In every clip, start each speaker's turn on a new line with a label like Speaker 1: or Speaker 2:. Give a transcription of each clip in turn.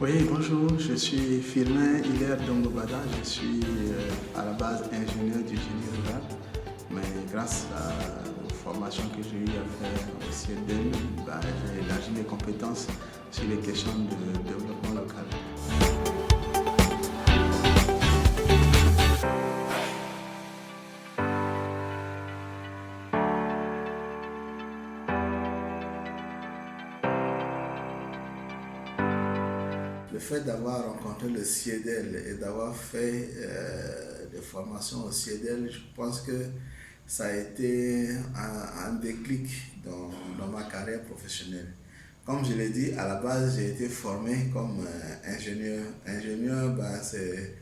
Speaker 1: Oui, bonjour, je suis Firmin Hilaire Dongobada, je suis à la base ingénieur du génie rural, mais grâce aux formations que j'ai eues à faire au CIEDEL, j'ai élargi mes compétences sur les questions de développement local. Le fait d'avoir rencontré le CIEDEL et d'avoir fait des formations au CIEDEL, je pense que ça a été un déclic dans ma carrière professionnelle. Comme je l'ai dit, à la base, j'ai été formé comme ingénieur. Ingénieur, c'est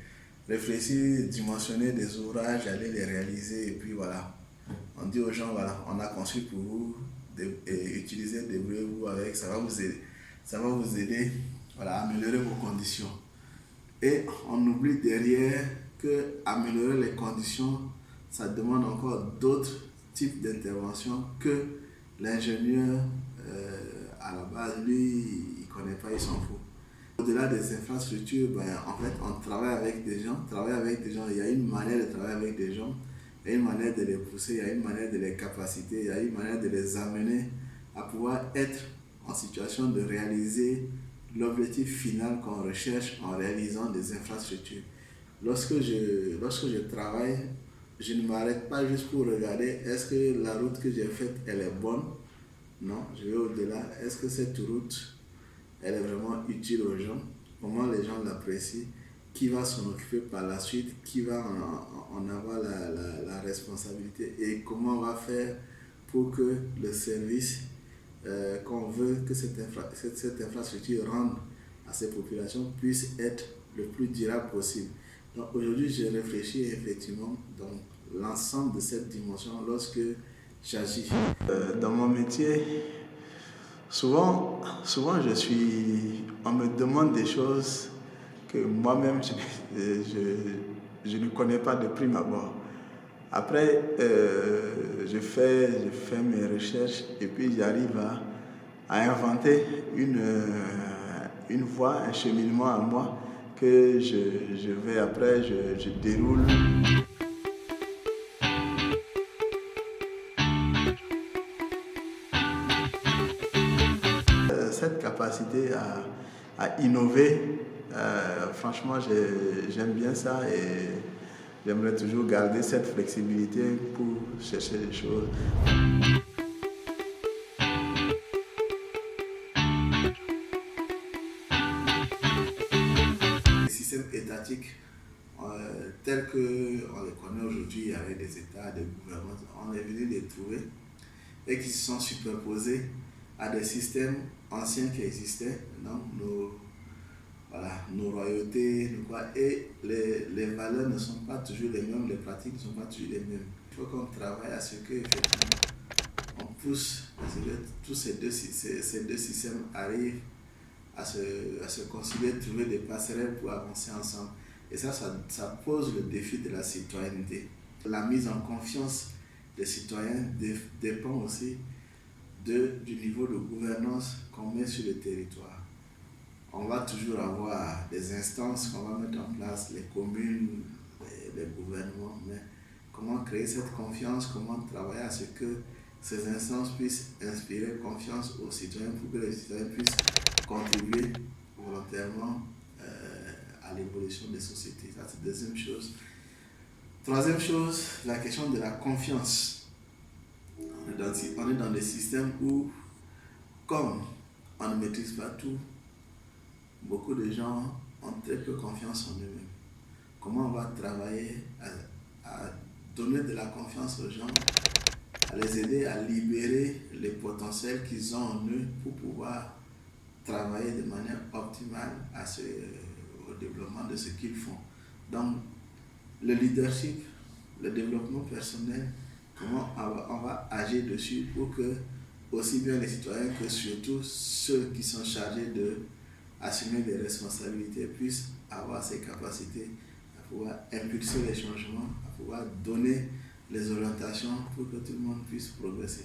Speaker 1: réfléchir, dimensionner des ouvrages, aller les réaliser et puis voilà. On dit aux gens, voilà, on a conçu pour vous, utilisez, débrouillez-vous avec, ça va vous aider voilà, à améliorer vos conditions. Et on oublie derrière que améliorer les conditions, ça demande encore d'autres types d'interventions que l'ingénieur, à la base, lui, il ne connaît pas, il s'en fout. Au-delà des infrastructures, en fait, on travaille avec des gens. Il y a une manière de travailler avec des gens, il y a une manière de les pousser, il y a une manière de les capaciter, il y a une manière de les amener à pouvoir être en situation de réaliser l'objectif final qu'on recherche en réalisant des infrastructures. Lorsque je travaille, je ne m'arrête pas juste pour regarder est-ce que la route que j'ai faite, elle est bonne. Non, je vais au-delà. Est-ce que cette route, elle est vraiment utile aux gens? Comment les gens l'apprécient? Qui va s'en occuper par la suite? Qui va en avoir la responsabilité? Et comment on va faire pour que le service qu'on veut que cette infrastructure rende à ces populations puisse être le plus durable possible. Donc aujourd'hui, je réfléchis effectivement dans l'ensemble de cette dimension lorsque j'agis. Dans mon métier, souvent on me demande des choses que moi-même je ne connais pas de prime abord. Après, je fais mes recherches et puis j'arrive à inventer une voie, un cheminement à moi que je déroule. Cette capacité à innover, franchement, j'aime bien ça et j'aimerais toujours garder cette flexibilité pour chercher des choses. Les systèmes étatiques tels qu'on les connaît aujourd'hui avec des États, des gouvernements, on est venu les trouver et qui se sont superposés à des systèmes anciens qui existaient, donc nos royautés, et les valeurs ne sont pas toujours les mêmes, les pratiques ne sont pas toujours les mêmes. Il faut qu'on travaille à ce que on pousse à ce que tous ces deux systèmes arrivent à se concilier, trouver des passerelles pour avancer ensemble. Et ça pose le défi de la citoyenneté. La mise en confiance des citoyens dépend aussi du niveau de gouvernance qu'on met sur le territoire. On va toujours avoir des instances qu'on va mettre en place, les communes, les gouvernements, mais comment créer cette confiance, comment travailler à ce que ces instances puissent inspirer confiance aux citoyens pour que les citoyens puissent contribuer volontairement à l'évolution des sociétés. Ça, c'est la deuxième chose. Troisième chose, la question de la confiance. On est dans des systèmes où, comme on ne maîtrise pas tout, beaucoup de gens ont très peu confiance en eux-mêmes. Comment on va travailler à donner de la confiance aux gens, à les aider à libérer les potentiels qu'ils ont en eux pour pouvoir travailler de manière optimale au développement de ce qu'ils font. Donc, le leadership, le développement personnel, comment on va agir dessus pour que aussi bien les citoyens que surtout ceux qui sont chargés d'assumer des responsabilités puissent avoir ces capacités à pouvoir impulser les changements, à pouvoir donner les orientations pour que tout le monde puisse progresser.